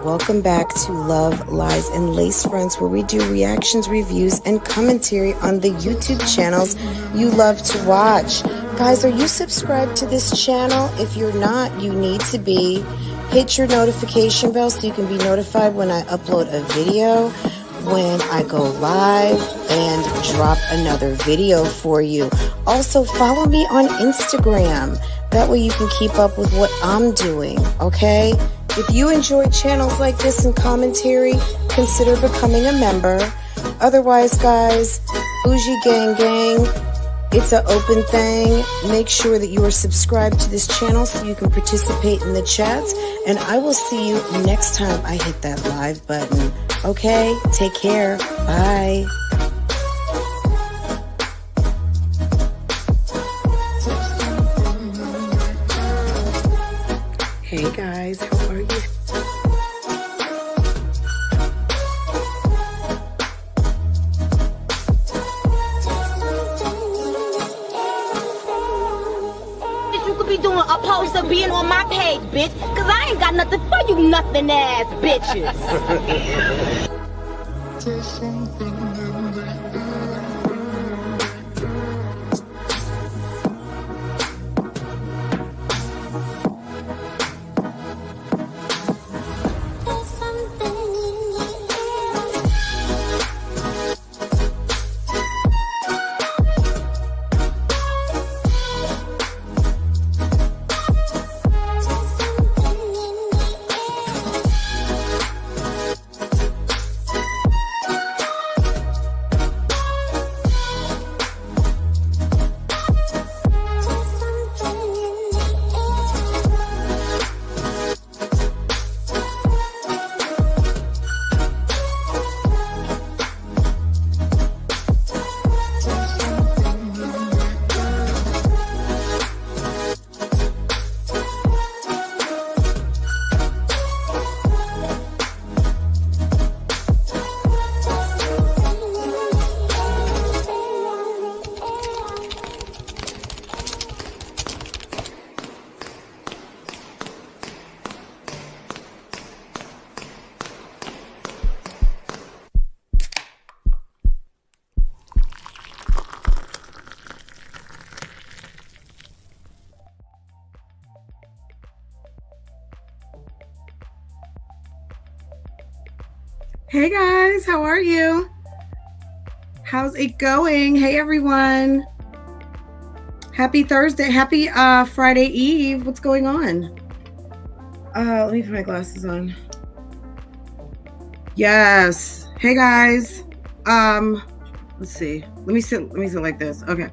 Welcome back to Love, Lies, and Lace Fronts, where we do reactions, reviews, and commentary on the YouTube channels you love to watch. Guys, are you subscribed to this channel? If you're not, you need to be. Hit your notification bell so you can be notified when I upload a video, when I go live, and drop another video for you. Also, follow me on Instagram. That way you can keep up with what I'm doing, okay? If you enjoy channels like this and commentary, consider becoming a member. Otherwise, guys, BougieGang Gang, it's an open thing. Make sure that you are subscribed to this channel so you can participate in the chats. And I will see you next time I hit that live button. Okay? Take care. Bye. Hey guys, how are you? You could be doing opposed to being on my page, bitch, cause I ain't got nothing for you nothing ass bitches. Hey guys, how are you? How's it going? Hey everyone. Happy Thursday. Happy Friday Eve. What's going on? Let me put my glasses on. Yes. Hey guys. Let's see. Let me sit like this. Okay.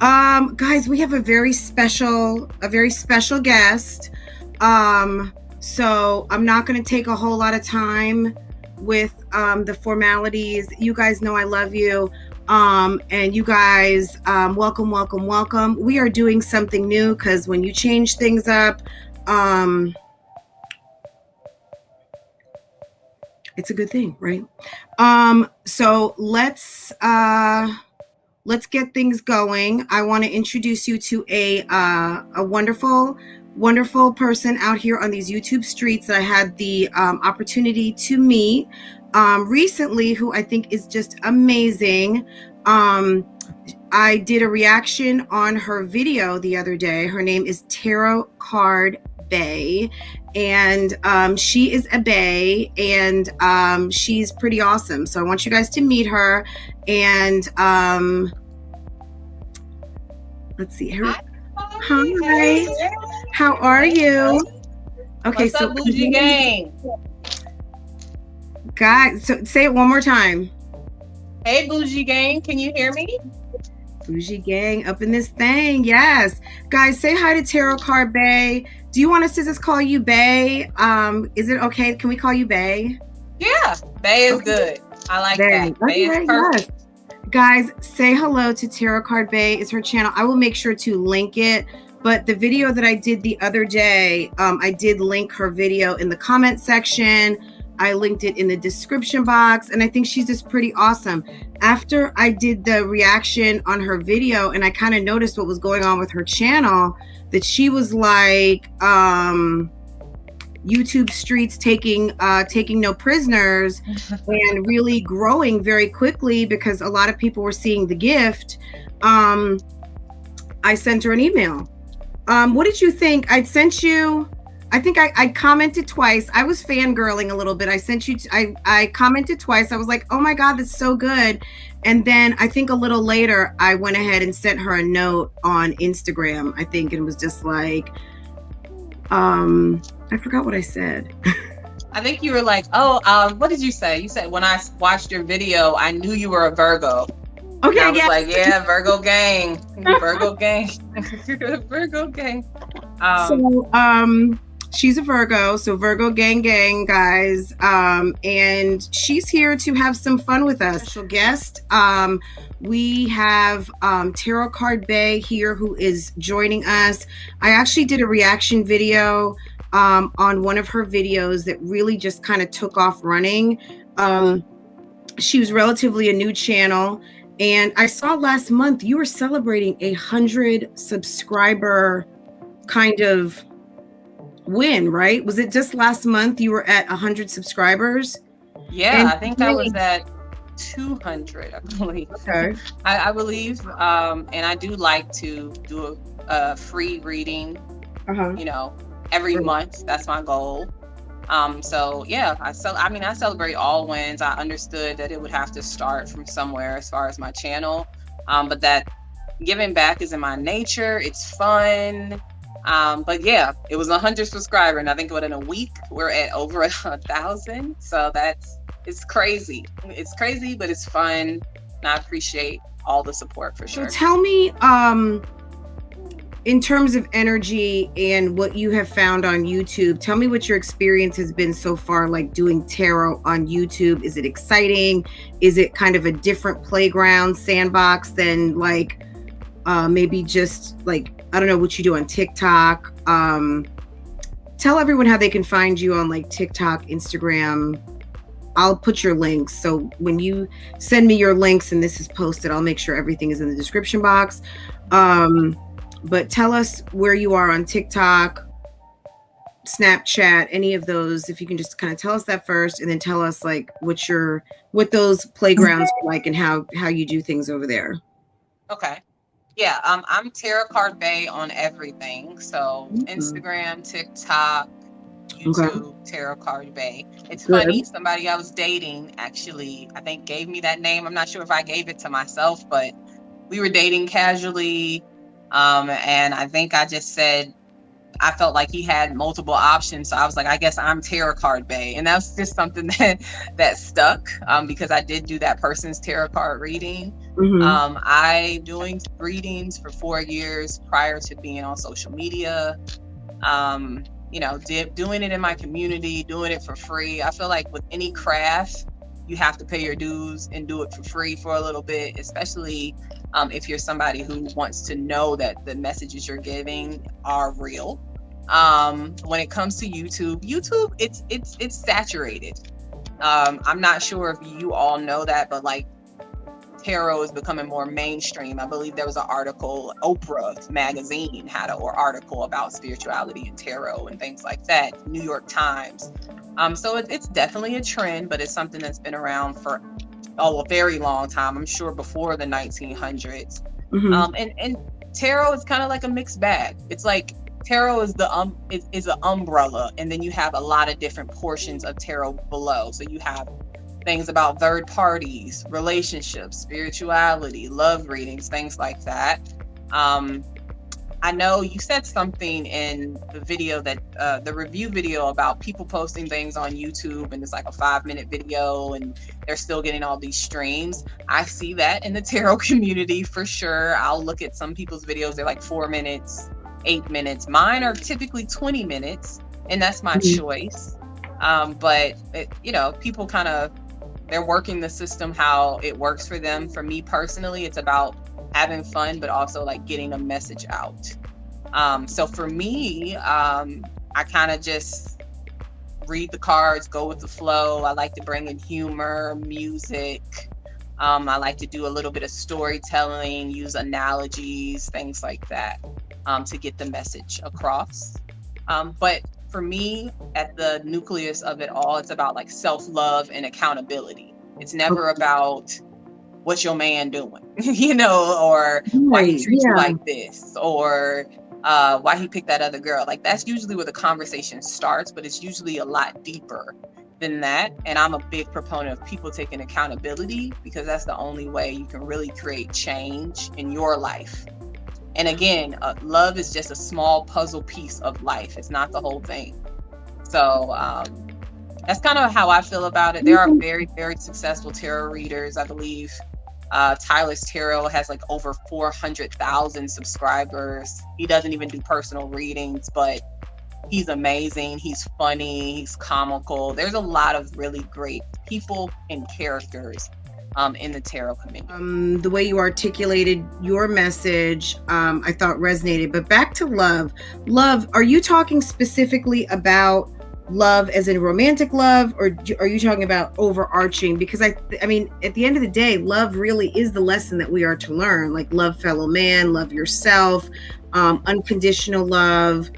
Guys, we have a very special guest. So I'm not going to take a whole lot of time with the formalities. You guys know I love you, and you guys, welcome. We are doing something new, because when you change things up, it's a good thing, right? So let's get things going. I want to introduce you to a wonderful person out here on these YouTube streets that I had the opportunity to meet recently, who I think is just amazing. I did a reaction on her video the other day. Her name is Tarot Card Bae, and she is a bae, and she's pretty awesome. So I want you guys to meet her, and let's see her. Hi. How are you? Okay, What's up, BougieGang? Guys, so say it one more time. Hey, BougieGang, can you hear me? BougieGang up in this thing, yes. Guys, say hi to Tarot Card Bae. Do you want us to just call you Bae? Is it okay? Can we call you Bae? Yeah, Bae is good. I like that. Bae is perfect. Yes. Guys, say hello to Tarot Card Bae. It's her channel. I will make sure to link it. But the video that I did the other day, I did link her video in the comment section. I linked it in the description box, and I think she's just pretty awesome. After I did the reaction on her video, and I kind of noticed what was going on with her channel, that she was like, YouTube streets taking no prisoners and really growing very quickly because a lot of people were seeing the gift, I sent her an email. What did you think? I think I commented twice. I was fangirling a little bit. I commented twice. I was like, oh my God, that's so good. And then I think a little later, I went ahead and sent her a note on Instagram, I think, and was just like, I forgot what I said. I think you were like, what did you say? You said, when I watched your video, I knew you were a Virgo. Okay, I was like, yeah, Virgo gang, Virgo gang, Virgo gang. She's a Virgo, so Virgo gang gang, guys. And she's here to have some fun with us. Special guest. We have Tarot Card Bay here who is joining us. I actually did a reaction video on one of her videos that really just kind of took off running. She was relatively a new channel. And I saw last month you were celebrating 100 subscriber kind of win, right? Was it just last month you were at 100 subscribers? Yeah, and I think I was at 200, I believe. Okay. I believe, and I do like to do a free reading, you know, every month. That's my goal. So yeah, I celebrate all wins. I understood that it would have to start from somewhere as far as my channel, but that giving back is in my nature. It's fun. But yeah, it was 100 subscribers, and I think within a week we're at over 1,000. So it's crazy. It's crazy, but it's fun, and I appreciate all the support for sure. So tell me, in terms of energy and what you have found on YouTube, tell me what your experience has been so far, like doing tarot on YouTube. Is it exciting? Is it kind of a different playground, sandbox than like maybe just like, I don't know what you do on TikTok. Tell everyone how they can find you on like TikTok, Instagram. I'll put your links. So when you send me your links and this is posted, I'll make sure everything is in the description box. But tell us where you are on TikTok, Snapchat, any of those. If you can just kind of tell us that first, and then tell us like what those playgrounds are like and how you do things over there. Okay. Yeah, I'm Tarot Card Bay on everything. So Instagram, TikTok, YouTube, Tarot Card Bay. It's funny, somebody I was dating actually, I think gave me that name. I'm not sure if I gave it to myself, but we were dating casually. And I think I just said, I felt like he had multiple options. So I was like, I guess I'm Tarot Card Bay. And that's just something that stuck, because I did do that person's tarot card reading. I doing readings for 4 years prior to being on social media. You know, doing it in my community, doing it for free. I feel like with any craft, you have to pay your dues and do it for free for a little bit, especially if you're somebody who wants to know that the messages you're giving are real. When it comes to YouTube, it's saturated. I'm not sure if you all know that, but like tarot is becoming more mainstream. I believe there was an article, Oprah magazine had an article about spirituality and tarot and things like that, New York Times. So it's definitely a trend, but it's something that's been around for a very long time. I'm sure before the 1900s. And tarot is kind of like a mixed bag. It's like tarot is is an umbrella, and then you have a lot of different portions of tarot below. So you have things about third parties, relationships, spirituality, love readings, things like that. I know you said something in the video that the review video about people posting things on YouTube, and it's like a 5-minute video and they're still getting all these streams. I see that in the tarot community for sure. I'll look at some people's videos, they're like 4 minutes, 8 minutes. Mine are typically 20 minutes, and that's my choice. But you know, people they're working the system how it works for them. For me personally, it's about having fun, but also like getting a message out. So for me, I kind of just read the cards, go with the flow. I like to bring in humor, music. I like to do a little bit of storytelling, use analogies, things like that, to get the message across. But for me, at the nucleus of it all, it's about like self-love and accountability. It's never about what's your man doing, you know, or why he treats you like this, or why he picked that other girl. Like, that's usually where the conversation starts, but it's usually a lot deeper than that. And I'm a big proponent of people taking accountability, because that's the only way you can really create change in your life. And again, love is just a small puzzle piece of life. It's not the whole thing. So that's kind of how I feel about it. There are very, very successful tarot readers, I believe. Tyler's Tarot has like over 400,000 subscribers. He doesn't even do personal readings, but he's amazing. He's funny. He's comical. There's a lot of really great people and characters in the tarot community. The way you articulated your message, I thought resonated. But back to love. Love, are you talking specifically about love as in romantic love, or are you talking about overarching? Because I mean, at the end of the day, love really is the lesson that we are to learn. Like, love fellow man, love yourself, unconditional love.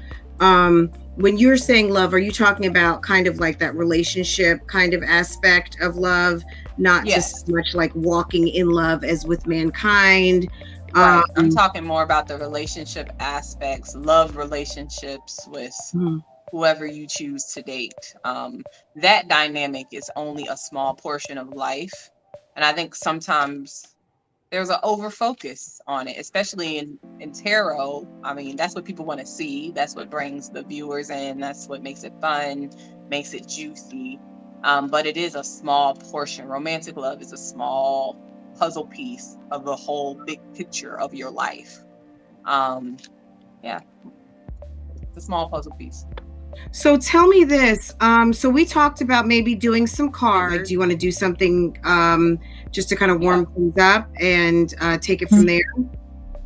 When you're saying love, are you talking about kind of like that relationship kind of aspect of love, not just much like walking in love as with mankind? Right. I'm talking more about the relationship aspects, love relationships with whoever you choose to date. That dynamic is only a small portion of life. And I think sometimes there's an over focus on it, especially in tarot. I mean, that's what people want to see. That's what brings the viewers in. That's what makes it fun, makes it juicy. But it is a small portion. Romantic love is a small puzzle piece of the whole big picture of your life. Yeah, it's a small puzzle piece. So tell me this. So we talked about maybe doing some cards. Do you want to do something just to kind of warm things up and take it from there?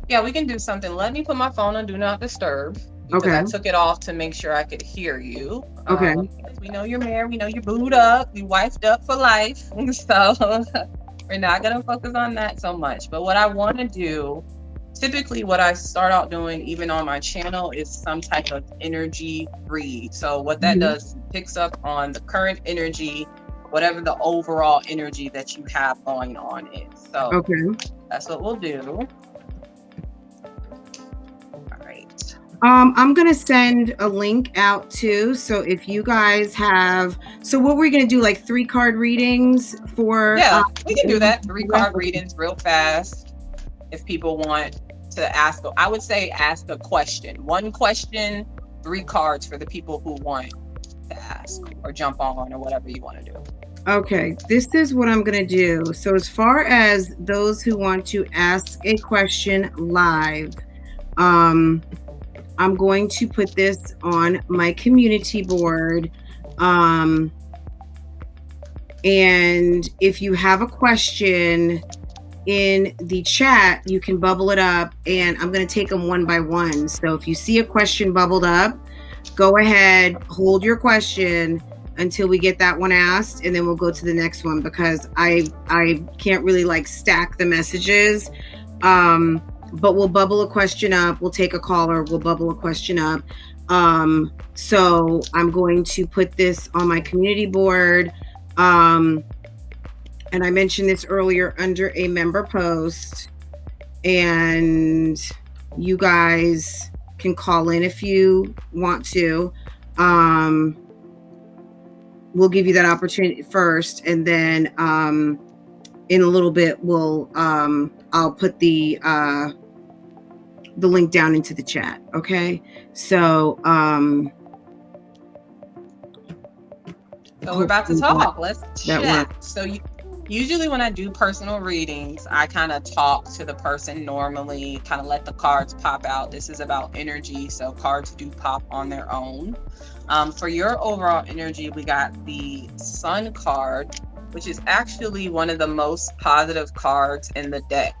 Yeah, we can do something. Let me put my phone on Do Not Disturb. Because I took it off to make sure I could hear you. Okay. We know you're married. We know you're booed up. You wifed up for life. So we're not going to focus on that so much. But what I want to do, typically what I start out doing even on my channel, is some type of energy read. So what that does, picks up on the current energy, whatever the overall energy that you have going on is. So that's what we'll do. All right. I'm going to send a link out too. So if you guys have, so what we're going to do, like 3 card readings for. Yeah, we can do that. 3 card readings real fast. If people want to ask, I would say ask a question. 1 question, 3 cards for the people who want to ask or jump on or whatever you want to do. Okay, this is what I'm going to do. So as far as those who want to ask a question live, I'm going to put this on my community board. And if you have a question in the chat, you can bubble it up, and I'm going to take them one by one. So if you see a question bubbled up, go ahead, hold your question until we get that one asked, and then we'll go to the next one, because I can't really like stack the messages. But we'll bubble a question up. We'll take a caller. We'll bubble a question up. So I'm going to put this on my community board. And I mentioned this earlier under a member post. And you guys can call in if you want to. We'll give you that opportunity first. And then in a little bit, I'll put the link down into the chat. Okay. So we're about to talk. Let's chat. So usually when I do personal readings, I kind of talk to the person normally, kind of let the cards pop out. This is about energy, so cards do pop on their own. For your overall energy, we got the Sun card, which is actually one of the most positive cards in the deck.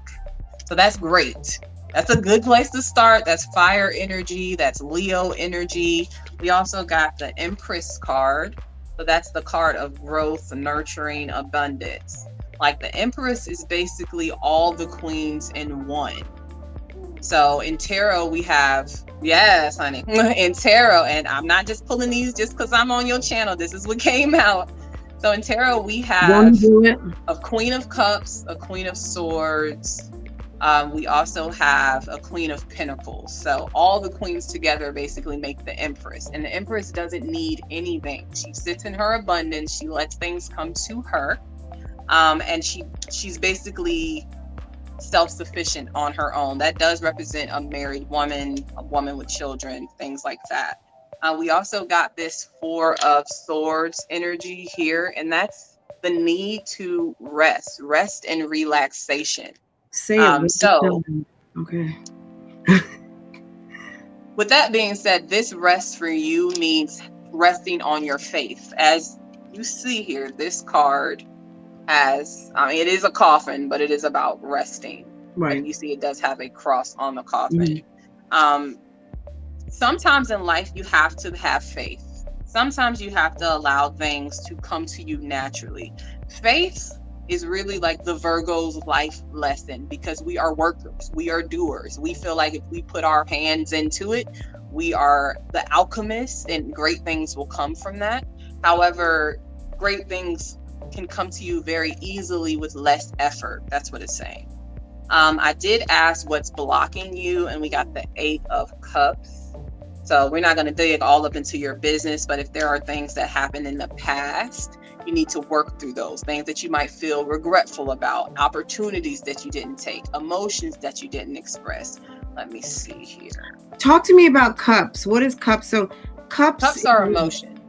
So that's great. That's a good place to start. That's fire energy. That's Leo energy. We also got the Empress card. So that's the card of growth, nurturing, abundance. Like, the Empress is basically all the queens in one. So in tarot, we have, yes, honey, in tarot, and I'm not just pulling these just because I'm on your channel. This is what came out. So in tarot, we have a Queen of Cups, a Queen of Swords. We also have a Queen of Pentacles. So all the queens together basically make the Empress. And the Empress doesn't need anything. She sits in her abundance. She lets things come to her. And she's basically self-sufficient on her own. That does represent a married woman, a woman with children, things like that. We also got this Four of Swords energy here, and that's the need to rest and relaxation. So okay. With that being said, this rest for you means resting on your faith. As you see here, this card has, I mean, it is a coffin, but it is about resting. Right. Like you see, it does have a cross on the coffin. Sometimes in life, you have to have faith. Sometimes you have to allow things to come to you naturally. Faith is really like the Virgo's life lesson, because we are workers, we are doers. We feel like if we put our hands into it, we are the alchemists, and great things will come from that. However, great things can come to you very easily with less effort. That's what it's saying. I did ask what's blocking you, and we got the 8 of Cups. So we're not going to dig all up into your business, but if there are things that happened in the past, you need to work through those things that you might feel regretful about, opportunities that you didn't take, emotions that you didn't express. Let me see here. Talk to me about cups. What is cups? So cups are emotion.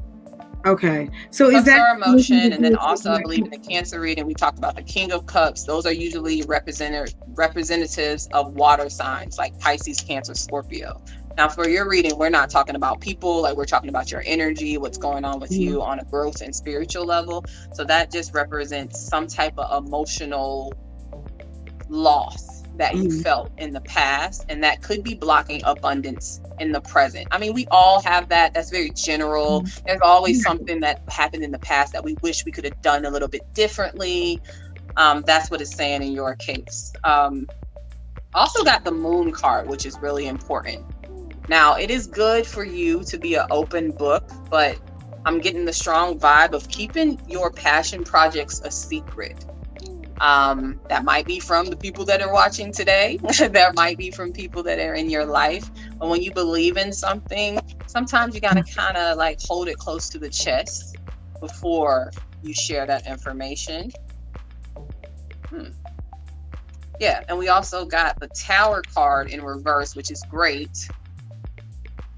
Okay. So cups is that are emotion? And then also, I believe in the Cancer reading, we talked about the King of Cups. Those are usually representatives of water signs like Pisces, Cancer, Scorpio. Now, for your reading, we're not talking about people, like we're talking about your energy, what's going on with you on a growth and spiritual level. So that just represents some type of emotional loss that you felt in the past, and that could be blocking abundance in the present. I mean, we all have that. That's very general. There's always something that happened in the past that we wish we could have done a little bit differently. That's what it's saying in your case. Also got the Moon card, which is really important. Now, it is good for you to be an open book, but I'm getting the strong vibe of keeping your passion projects a secret. That might be from the people that are watching today. That might be from people that are in your life. But when you believe in something, sometimes you gotta kind of like hold it close to the chest before you share that information. Yeah, and we also got the Tower card in reverse, which is great.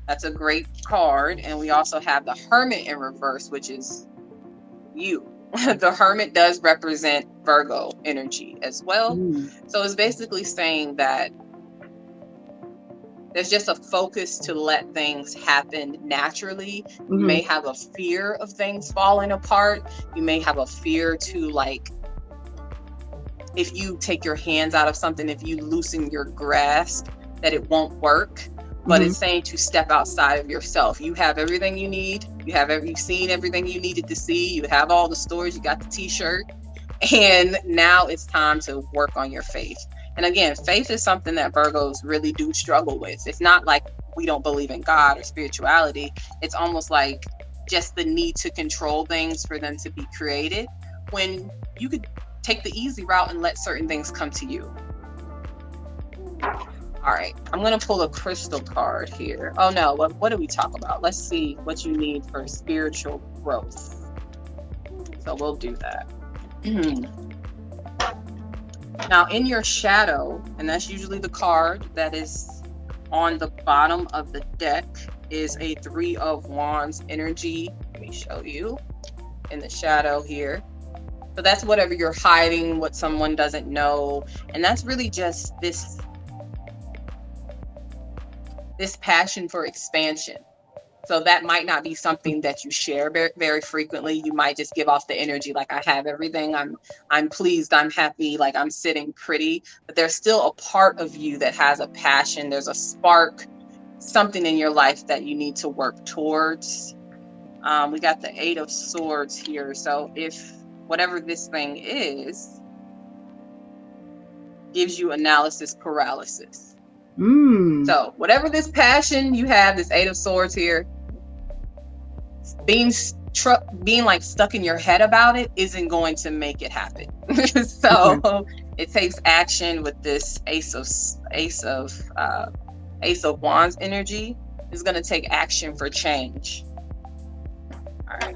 That's a great card. And we also have the Hermit in reverse, which is you. The Hermit does represent Virgo energy as well. So it's basically saying that there's just a focus to let things happen naturally. You may have a fear of things falling apart. You may have a fear to, like, if you take your hands out of something, if you loosen your grasp, that it won't work. But it's saying to step outside of yourself. You have everything you need. You've seen everything you needed to see. You have all the stories. You got the t-shirt. And now it's time to work on your faith. And again, faith is something that Virgos really do struggle with. It's not like we don't believe in God or spirituality. It's almost like just the need to control things for them to be created, when you could take the easy route and let certain things come to you. All right, I'm going to pull a crystal card here. Oh no, what do we talk about? Let's see what you need for spiritual growth. So we'll do that. Now, in your shadow, and that's usually the card that is on the bottom of the deck, is a 3 of Wands energy. Let me show you in the shadow here. So that's whatever you're hiding, what someone doesn't know. And that's really just this passion for expansion. So that might not be something that you share very, very frequently. You might just give off the energy like, I have everything, I'm pleased, I'm happy, like I'm sitting pretty. But there's still a part of you that has a passion. There's a spark, something in your life that you need to work towards. We got the 8 of Swords here. So if whatever this thing is gives you analysis paralysis. So whatever this passion you have, this Eight of Swords here, being like stuck in your head about it isn't going to make it happen. So it takes action with this Ace of Wands energy. Is going to take action for change. All right.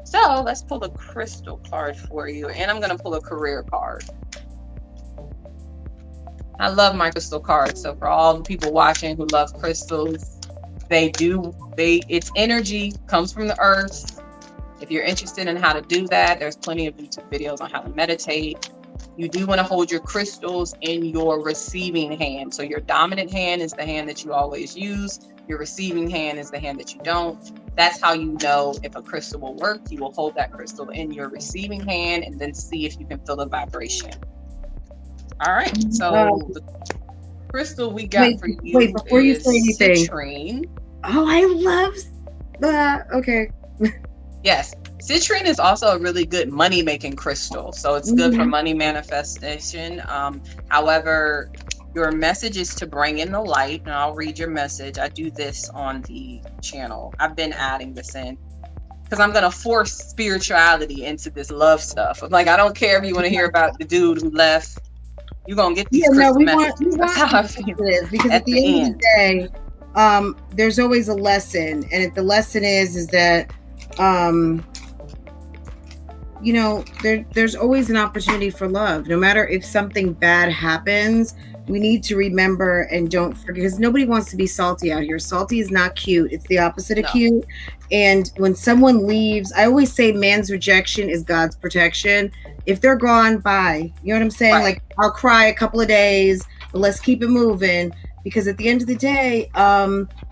So let's pull a crystal card for you, and I'm going to pull a career card. I love my crystal cards. So for all the people watching who love crystals, its energy comes from the earth. If you're interested in how to do that, there's plenty of YouTube videos on how to meditate. You do want to hold your crystals in your receiving hand. So your dominant hand is the hand that you always use. Your receiving hand is the hand that you don't. That's how you know if a crystal will work. You will hold that crystal in your receiving hand and then see if you can feel the vibration. All right. So the crystal we got for you before you say anything. Citrine. Oh, I love that. Okay. Yes. Citrine is also a really good money-making crystal. So it's good for money manifestation. However, your message is to bring in the light. And I'll read your message. I do this on the channel. I've been adding this in because I'm going to force spirituality into this love stuff. I'm like, I don't care if you want to hear about the dude who left. You're going to get these crystal messages. That's how I feel. Because at the end of the day, there's always a lesson. And the lesson is that you know, there's always an opportunity for love. No matter if something bad happens, we need to remember and don't forget, because nobody wants to be salty out here. Salty is not cute. It's the opposite of cute. And when someone leaves, I always say man's rejection is God's protection. If they're gone, bye. You know what I'm saying? Right. Like, I'll cry a couple of days, but let's keep it moving. Because at the end of the day,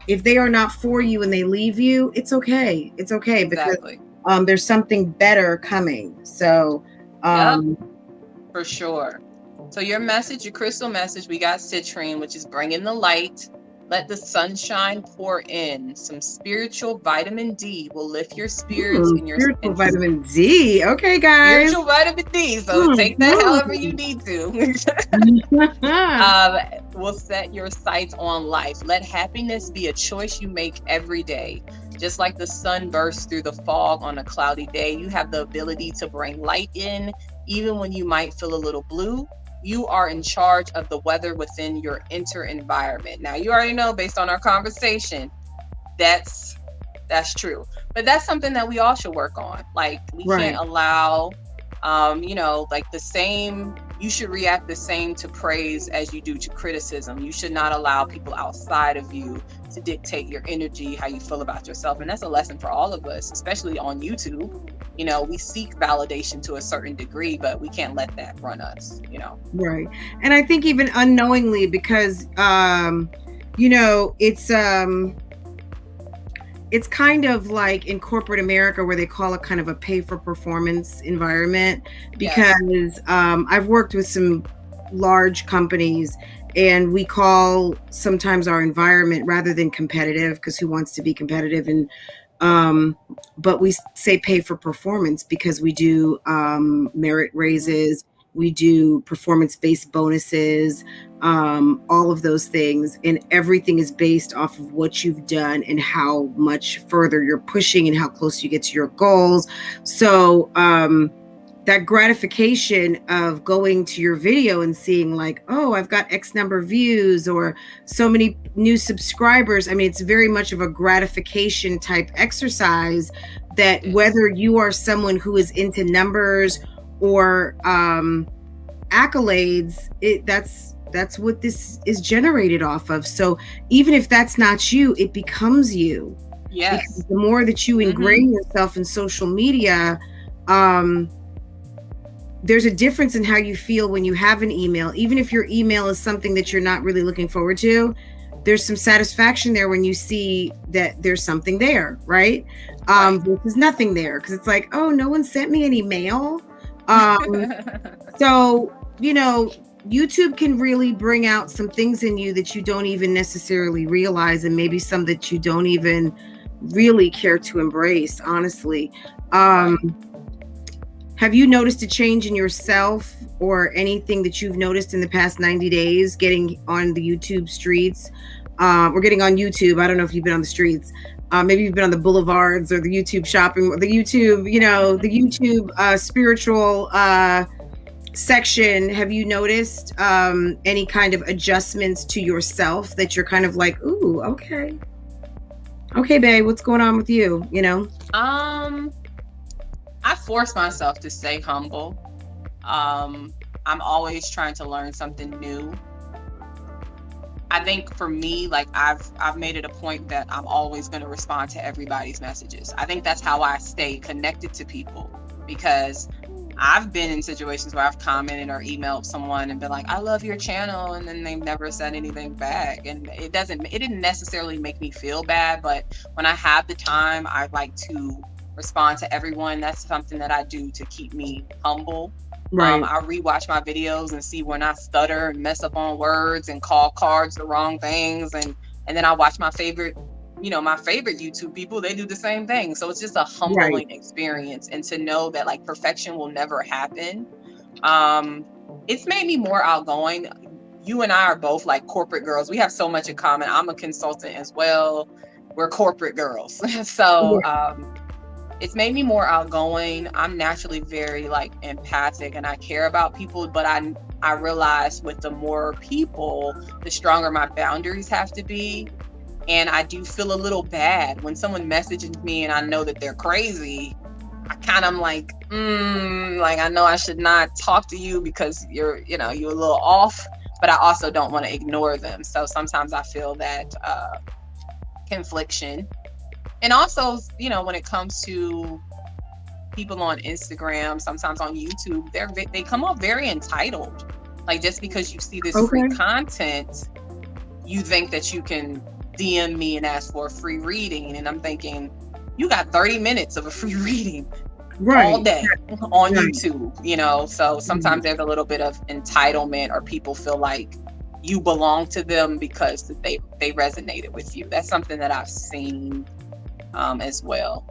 if they are not for you and they leave you, it's okay. It's okay. Exactly. Because there's something better coming. So for sure. So your message, your crystal message, we got citrine, which is bringing the light. Let the sunshine pour in. Some spiritual vitamin D will lift your spirits and your spiritual vitamin D. Okay, guys. Spiritual vitamin D. So take that however you need to. Will set your sights on life. Let happiness be a choice you make every day. Just like the sun bursts through the fog on a cloudy day, you have the ability to bring light in, even when you might feel a little blue. You are in charge of the weather within your inner environment. Now, you already know, based on our conversation, that's true. But that's something that we all should work on. Like, we can't allow, like you should react the same to praise as you do to criticism. You should not allow people outside of you to dictate your energy, how you feel about yourself. And that's a lesson for all of us, especially on YouTube. You know, we seek validation to a certain degree, but we can't let that run us, you know? Right. And I think even unknowingly, because, it's kind of like in corporate America where they call it kind of a pay for performance environment, because I've worked with some large companies and we call sometimes our environment, rather than competitive, because who wants to be competitive, and but we say pay for performance because we do merit raises, we do performance-based bonuses, all of those things, and everything is based off of what you've done and how much further you're pushing and how close you get to your goals. So that gratification of going to your video and seeing like, oh, I've got X number of views or so many new subscribers. I mean, it's very much of a gratification type exercise that whether you are someone who is into numbers or accolades, that's what this is generated off of. So even if that's not you, it becomes you. Yes. Because the more that you ingrain yourself in social media, there's a difference in how you feel when you have an email. Even if your email is something that you're not really looking forward to, there's some satisfaction there when you see that there's something there, right? There's nothing there because it's like, oh, no one sent me any mail. So, you know, YouTube can really bring out some things in you that you don't even necessarily realize, and maybe some that you don't even really care to embrace, honestly. Have you noticed a change in yourself or anything that you've noticed in the past 90 days getting on the YouTube streets? Or getting on YouTube. I don't know if you've been on the streets. Maybe you've been on the boulevards or the YouTube shopping, or the YouTube, the YouTube spiritual section. Have you noticed any kind of adjustments to yourself that you're kind of like, ooh, okay, babe, what's going on with you? I force myself to stay humble. I'm always trying to learn something new. I think for me, like I've made it a point that I'm always going to respond to everybody's messages. I think that's how I stay connected to people, because I've been in situations where I've commented or emailed someone and been like, I love your channel, and then they've never said anything back. And it didn't necessarily make me feel bad, but when I have the time, I like to respond to everyone. That's something that I do to keep me humble. Right. I rewatch my videos and see when I stutter and mess up on words and call cards the wrong things, and then I watch my favorite YouTube people. They do the same thing. So it's just a humbling experience, and to know that like perfection will never happen. It's made me more outgoing. You and I are both like corporate girls. We have so much in common. I'm a consultant as well. We're corporate girls. So it's made me more outgoing. I'm naturally very like empathic, and I care about people, but I realize with the more people, the stronger my boundaries have to be. And I do feel a little bad when someone messages me and I know that they're crazy. I kind of like, like I know I should not talk to you because you're a little off, but I also don't want to ignore them. So sometimes I feel that confliction. And also, when it comes to people on Instagram, sometimes on YouTube, they come off very entitled. Like just because you see this free content, you think that you can DM me and ask for a free reading. And I'm thinking, you got 30 minutes of a free reading all day on YouTube, So sometimes there's a little bit of entitlement, or people feel like you belong to them because they resonated with you. That's something that I've seen as well.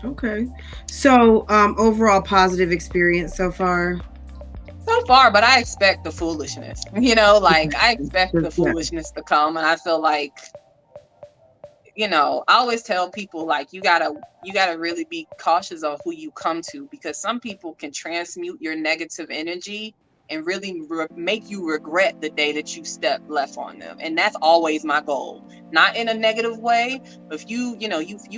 Okay. So overall positive experience so far? So far, but I expect the foolishness. I expect the foolishness to come, and I feel like, I always tell people like you gotta really be cautious of who you come to, because some people can transmute your negative energy and really make you regret the day that you stepped left on them. And that's always my goal. Not in a negative way. If you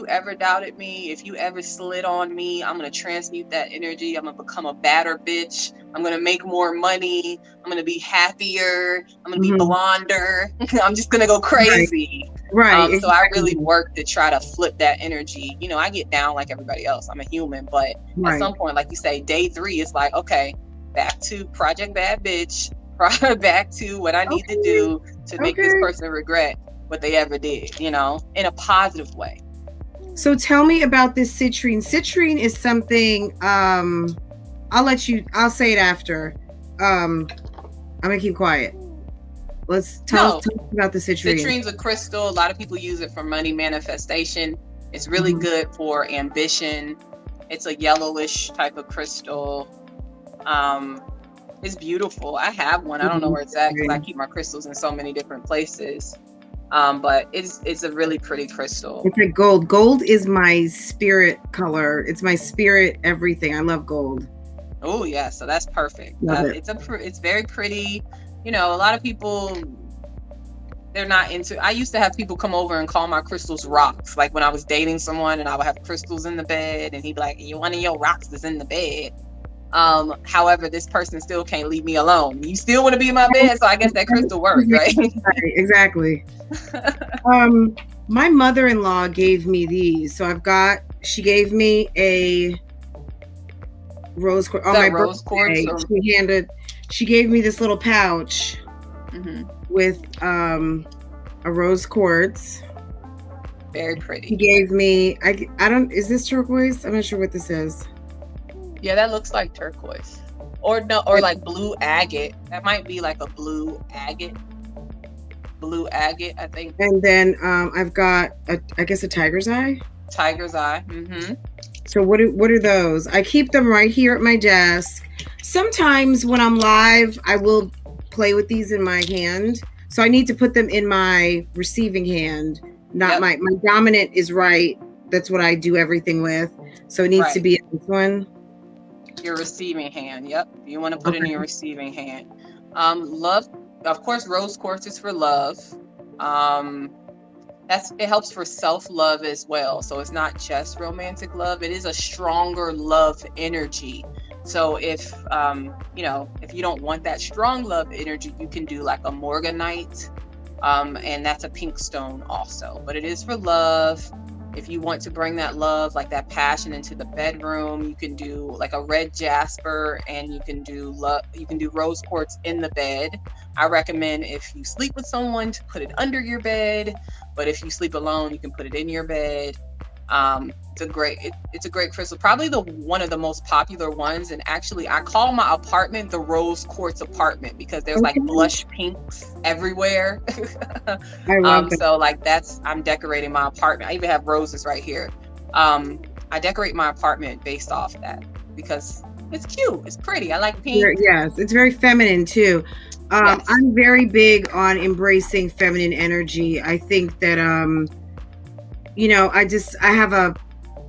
ever doubted me, if you ever slid on me, I'm going to transmute that energy. I'm going to become a badder bitch. I'm going to make more money. I'm going to be happier. I'm going to be blonder. I'm just going to go crazy. Right. So I really work to try to flip that energy. I get down like everybody else. I'm a human. But at some point, like you say, day 3, it's like, okay, back to Project Bad Bitch, back to what I need to do to make this person regret what they ever did, in a positive way. So tell me about this citrine. Citrine is something, I'll say it after. I'm gonna keep quiet. Tell us about the citrine. Citrine's a crystal. A lot of people use it for money manifestation. It's really good for ambition. It's a yellowish type of crystal. It's beautiful. I have one. I don't know where it's at because I keep my crystals in so many different places. But it's a really pretty crystal. It's like gold. Gold is my spirit color. It's my spirit everything. I love gold. Oh yeah, so that's perfect. It's very pretty. A lot of people, they're not into. I used to have people come over and call my crystals rocks. Like when I was dating someone, and I would have crystals in the bed, and he'd be like, "One of your rocks is in the bed." However, this person still can't leave me alone. You still want to be in my bed, so I guess that crystal works, right? Exactly. My mother-in-law gave me these, so she gave me a rose quartz. On my Rose Quartz. She gave me this little pouch with a rose quartz. Very pretty. She gave me. Is this turquoise? I'm not sure what this is. Yeah, that looks like turquoise. Or like blue agate. That might be like a blue agate. Blue agate, I think. And then I've got a tiger's eye. Tiger's eye. So what are those? I keep them right here at my desk. Sometimes when I'm live, I will play with these in my hand. So I need to put them in my receiving hand. Not my dominant is right. That's what I do everything with. So it needs to be in this one. Your receiving hand. Yep. You want to put it in your receiving hand. Love, of course, Rose Quartz is for love. It helps for self-love as well. So it's not just romantic love. It is a stronger love energy. So if if you don't want that strong love energy, you can do like a morganite, and that's a pink stone also. But it is for love. If you want to bring that love, like that passion, into the bedroom, you can do like a red jasper, and you can do rose quartz in the bed. I recommend, if you sleep with someone, to put it under your bed, but if you sleep alone, you can put it in your bed. It's a great crystal, probably one of the most popular ones. And actually, I call my apartment the Rose Quartz apartment because there's like blush pinks everywhere. I love that. So like I'm decorating my apartment. I even have roses right here. I decorate my apartment based off that because it's cute, it's pretty. I like pink. Yes, it's very feminine too. Yes. I'm very big on embracing feminine energy. I think that I have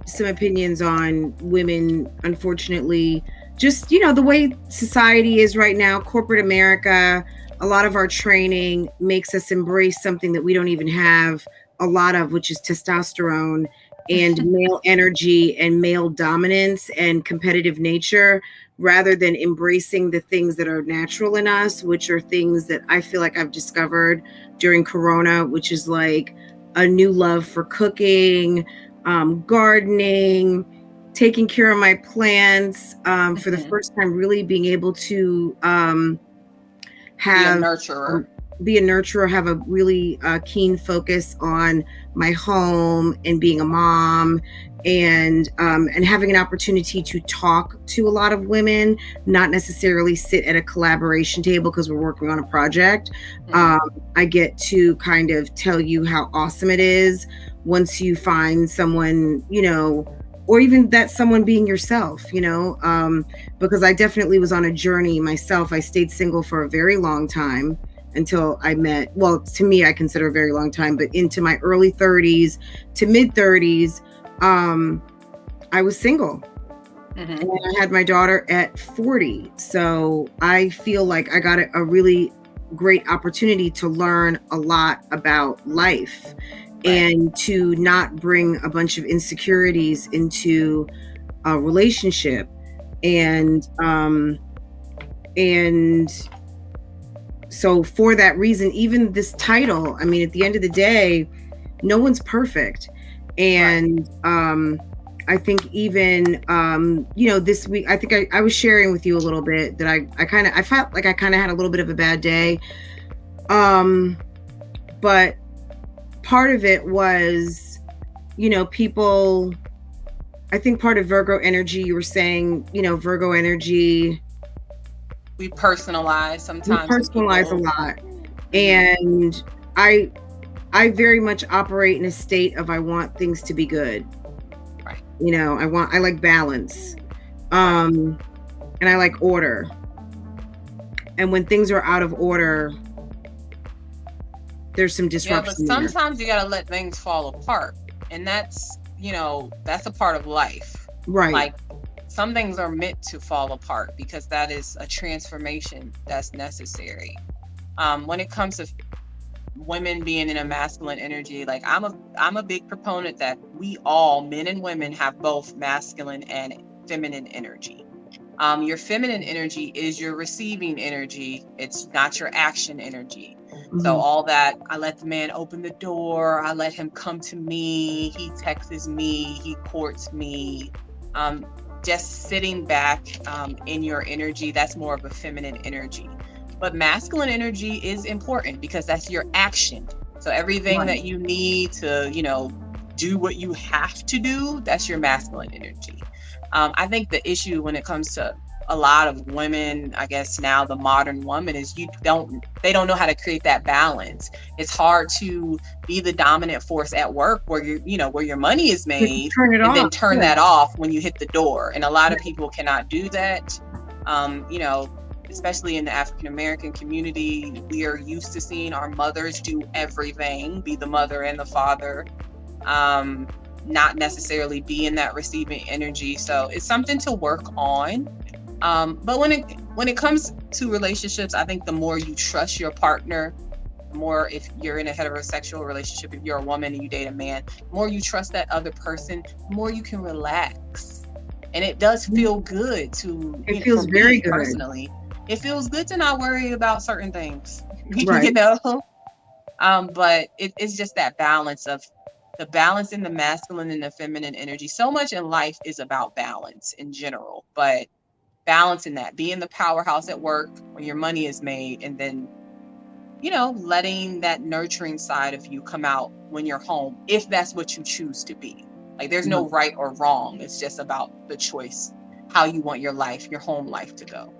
some opinions on women, unfortunately. Just, the way society is right now, corporate America, a lot of our training makes us embrace something that we don't even have a lot of, which is testosterone and male energy and male dominance and competitive nature, rather than embracing the things that are natural in us, which are things that I feel like I've discovered during Corona, which is like a new love for cooking, gardening, taking care of my plants, for the first time, really being able to be a nurturer, have a really keen focus on my home and being a mom, and having an opportunity to talk to a lot of women, not necessarily sit at a collaboration table because we're working on a project. I get to kind of tell you how awesome it is once you find someone, or even that someone being yourself, because I definitely was on a journey myself. I stayed single for a very long time until I met, well, to me, I consider a very long time, but into my early 30s to mid 30s, I was single. And I had my daughter at 40. So I feel like I got a really great opportunity to learn a lot about life, and to not bring a bunch of insecurities into a relationship. And so for that reason, even this title, I mean, at the end of the day, no one's perfect. And I think even, this week, I think I was sharing with you a little bit that I felt like I kind of had a little bit of a bad day. But part of it was, people, I think part of Virgo energy, you were saying, Virgo energy. We personalize sometimes. We personalize a lot. And I very much operate in a state of, I want things to be good. Right. I like balance. And I like order. And when things are out of order, there's some disruption. Yeah, but sometimes you gotta let things fall apart. And that's a part of life. Right. Like, some things are meant to fall apart because that is a transformation that's necessary. When it comes to women being in a masculine energy, like I'm a big proponent that we all, men and women, have both masculine and feminine energy. Your feminine energy is your receiving energy. It's not your action energy. So all that, I let the man open the door, I let him come to me, he texts me, he courts me, just sitting back in your energy, that's more of a feminine energy. But masculine energy is important because that's your action. So everything that you need to, do what you have to do, that's your masculine energy. I think the issue when it comes to a lot of women, I guess now the modern woman is they don't know how to create that balance. It's hard to be the dominant force at work where where your money is made Turn it and off. then turn that off when you hit the door. And a lot of people cannot do that. Especially in the African American community, we are used to seeing our mothers do everything, be the mother and the father, not necessarily be in that receiving energy. So it's something to work on. But when it comes to relationships, I think the more you trust your partner, the more, if you're in a heterosexual relationship, if you're a woman and you date a man, the more you trust that other person, the more you can relax. And it does feel good to, it feels very good. Personally, it feels good to not worry about certain things, right. But it's just that balance of the balance in the masculine and the feminine energy. So much in life is about balance in general, but balancing that, being the powerhouse at work when your money is made, and then, letting that nurturing side of you come out when you're home, if that's what you choose to be. Like, there's no right or wrong. It's just about the choice, how you want your life, your home life to go.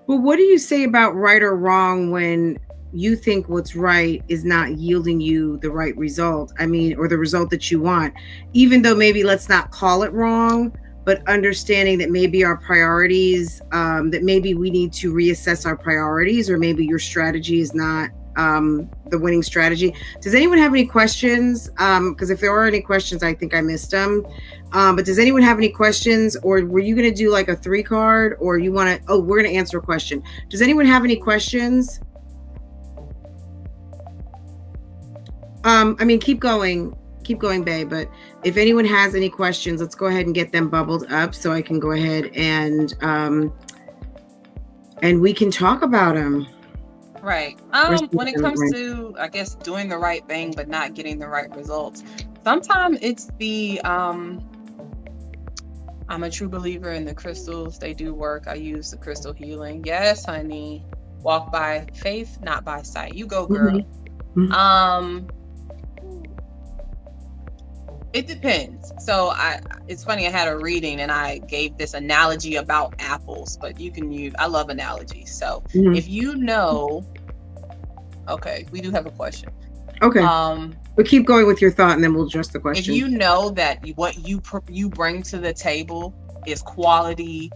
Well, what do you say about right or wrong when you think what's right is not yielding you the right result? I mean, or the result that you want, even though maybe let's not call it wrong, but understanding that maybe our priorities, that maybe we need to reassess our priorities, or maybe your strategy is not the winning strategy. Does anyone have any questions? Because if there are any questions, I think I missed them. But does anyone have any questions, or were you going to do like a 3 card, or you want to, we're going to answer a question. Does anyone have any questions? I mean, keep going, babe. But if anyone has any questions, let's go ahead and get them bubbled up so I can go ahead and we can talk about them. Right. When it comes to, I guess, doing the right thing but not getting the right results, sometimes it's the I'm a true believer in the crystals. They do work. I use the crystal healing. Yes, honey. Walk by faith, not by sight. You go, girl. Mm-hmm. It depends. So it's funny, I had a reading and I gave this analogy about apples, but you can use, I love analogies. So if okay, we do have a question. Okay. But keep going with your thought and then we'll address the question. If you know that what you bring to the table is quality,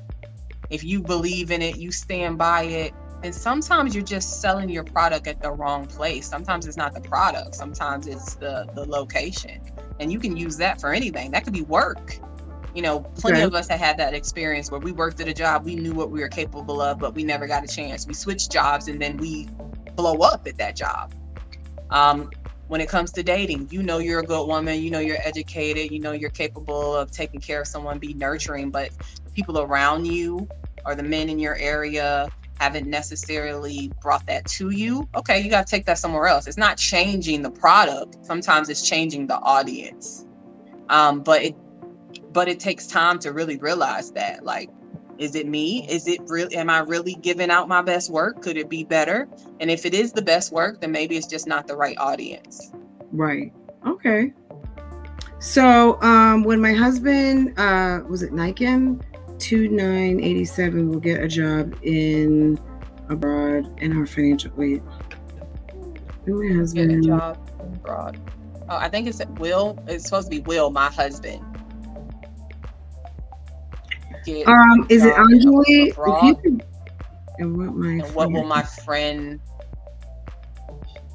if you believe in it, you stand by it, and sometimes you're just selling your product at the wrong place. Sometimes it's not the product. Sometimes it's the location. And you can use that for anything. That could be work. Plenty of us have had that experience where we worked at a job, we knew what we were capable of, but we never got a chance. We switched jobs and then we blow up at that job. When it comes to dating, you're a good woman, you're educated, you're capable of taking care of someone, be nurturing, but the people around you or the men in your area haven't necessarily brought that to you. Okay, you got to take that somewhere else. It's not changing the product. Sometimes it's changing the audience. But it takes time to really realize that, like, is it me? Is it really, am I really giving out my best work? Could it be better? And if it is the best work, then maybe it's just not the right audience. Right. Okay. So when my husband, was it Nikon? 2987 will get a job in abroad in our financial, wait. When my husband get a job abroad. Oh, I think it's Will. It's supposed to be Will, my husband. Is it Anjali? If you could, what will my friend?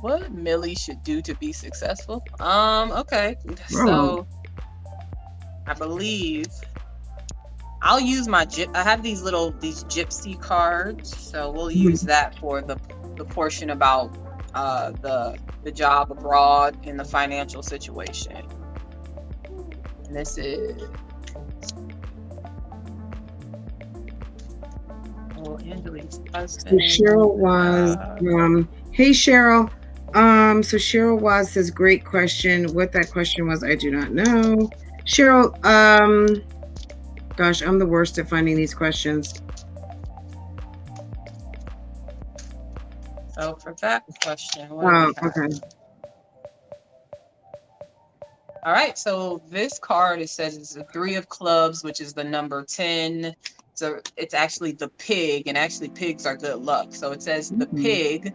What Millie should do to be successful? Okay. So I believe I'll use my I have these gypsy cards, so we'll use that for the portion about the job abroad and the financial situation. And this is Angelique's husband. So Cheryl was hey Cheryl. So Cheryl was says, great question. What that question was, I do not know. Cheryl, gosh, I'm the worst at finding these questions. So for that question, okay. All right, so this card, it says it's a 3 of clubs, which is the number 10. So it's actually the pig, and actually pigs are good luck. So it says the pig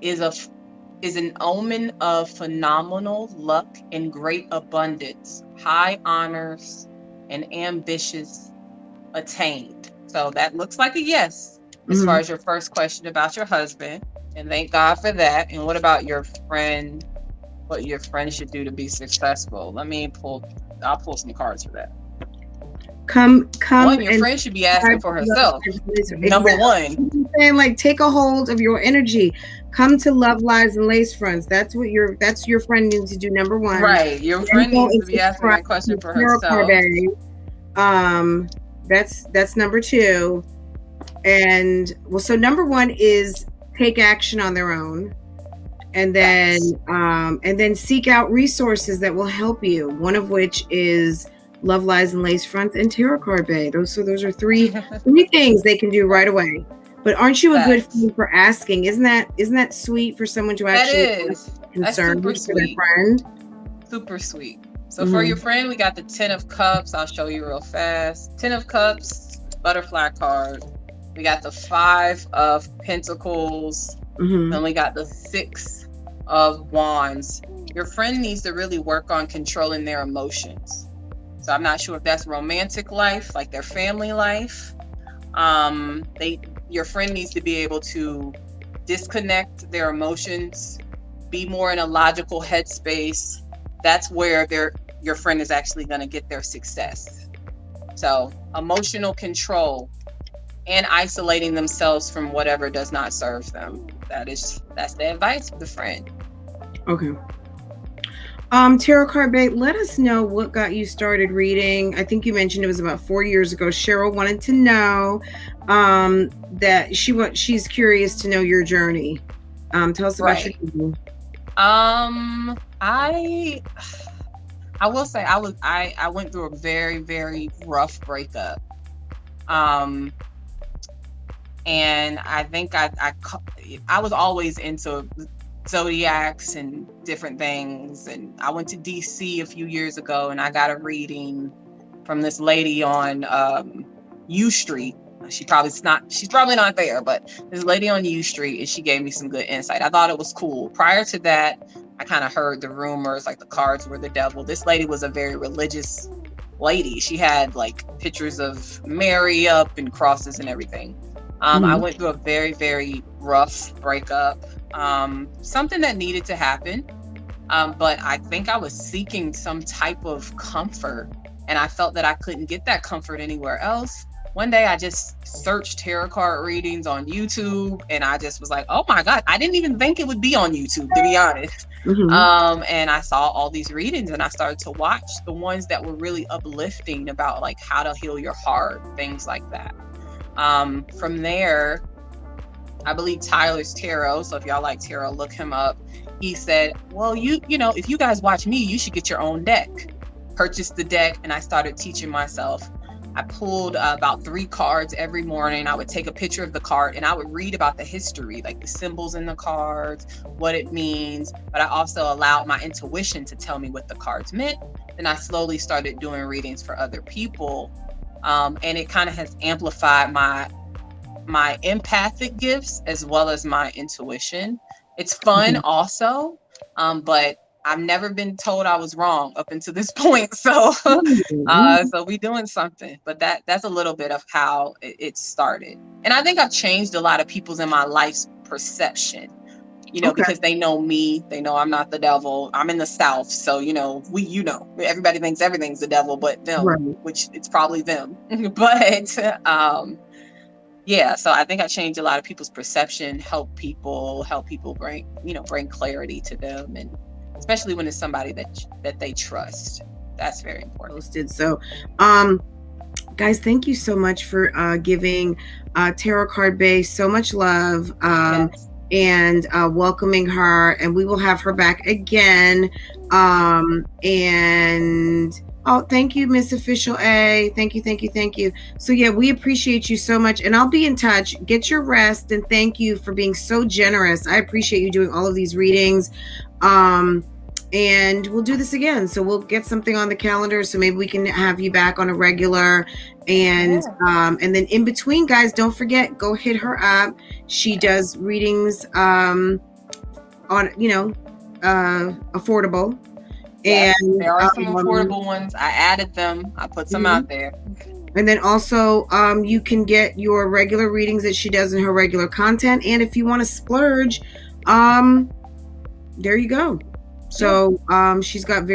is an omen of phenomenal luck and great abundance, high honors, and ambitious attained. So that looks like a yes as far as your first question about your husband. And thank God for that. And what about your friend? What your friend should do to be successful? I'll pull some cards for that. Come. Your friend should be asking for herself. Number one. And like, take a hold of your energy. Come to Love, Lies, and Lace Fronts. That's your friend needs to do. Number one. Right. Your friend needs to be asking that question for herself. That's number two. And well, so number one is take action on their own. And then seek out resources that will help you. One of which is Love, Lies, and Lace Fronts and Tarot Card Bay. Those are three things they can do right away. But aren't you a good friend for asking? Isn't that sweet for someone to actually concern for their friend? Super sweet. So for your friend, we got the 10 of Cups. I'll show you real fast. 10 of Cups, butterfly card. We got the 5 of Pentacles. Then we got the 6 of Wands. Your friend needs to really work on controlling their emotions. So I'm not sure if that's romantic life, like their family life. Your friend needs to be able to disconnect their emotions, be more in a logical headspace. That's where your friend is actually going to get their success. So emotional control and isolating themselves from whatever does not serve them. That's the advice of the friend. Okay. Tarot Card Bay, let us know what got you started reading. I think you mentioned it was about 4 years ago. Cheryl wanted to know that she's curious to know your journey. Tell us about your journey. I will say I went through a very, very rough breakup. And I think I was always into zodiacs and different things, and I went to DC a few years ago and I got a reading from this lady on U Street. She's probably not there, but this lady on U Street, and she gave me some good insight. I thought it was cool. Prior to that, I kind of heard the rumors like the cards were the devil. This lady was a very religious lady. She had like pictures of Mary up and crosses and everything. I went through a very, very rough breakup. Something that needed to happen. But I think I was seeking some type of comfort, and I felt that I couldn't get that comfort anywhere else. One day I just searched tarot card readings on YouTube, and I just was like, oh my God, I didn't even think it would be on YouTube, to be honest. And I saw all these readings, and I started to watch the ones that were really uplifting about like how to heal your heart, things like that. From there, I believe Tyler's Tarot. So if y'all like tarot, look him up. He said, well, you know, if you guys watch me, you should get your own deck. Purchased the deck, and I started teaching myself. I pulled about 3 cards every morning. I would take a picture of the card and I would read about the history, like the symbols in the cards, what it means. But I also allowed my intuition to tell me what the cards meant. Then I slowly started doing readings for other people. And it kind of has amplified my empathic gifts as well as my intuition. It's fun also, but I've never been told I was wrong up until this point. So so we doing something, but that's a little bit of how it started. And I think I've changed a lot of people's in my life's perception, you know, because they know me, they know I'm not the devil. I'm in the South. So, everybody thinks everything's the devil, but them, which it's probably them. But, yeah, so I think I changed a lot of people's perception, help people bring clarity to them, and especially when it's somebody that they trust. That's very important. So, guys, thank you so much for giving Tarot Card Bay so much love and welcoming her. And we will have her back again. Thank you, Miss Official A. Thank you. So yeah, we appreciate you so much, and I'll be in touch. Get your rest, and thank you for being so generous. I appreciate you doing all of these readings. and we'll do this again. So we'll get something on the calendar. So maybe we can have you back on a regular. And and then in between, guys, don't forget, go hit her up. She does readings on, you know, affordable. Yes, and there are some affordable ones. I added them. I put some out there. And then also you can get your regular readings that she does in her regular content. And if you want to splurge, there you go. So she's got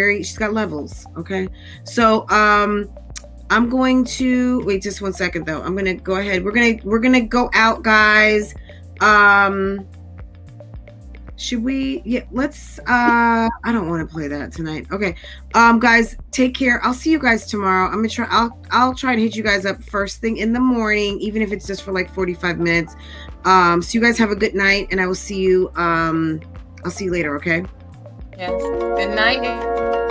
levels. Okay. So I'm going to wait just 1 second though. I'm gonna go ahead. We're gonna go out, guys. Should we? Yeah, let's. I don't want to play that tonight. Okay, guys, take care. I'll see you guys tomorrow. I'm gonna try. I'll try to hit you guys up first thing in the morning, even if it's just for like 45 minutes. So you guys have a good night, and I will see you. I'll see you later. Okay. Yes. Good night.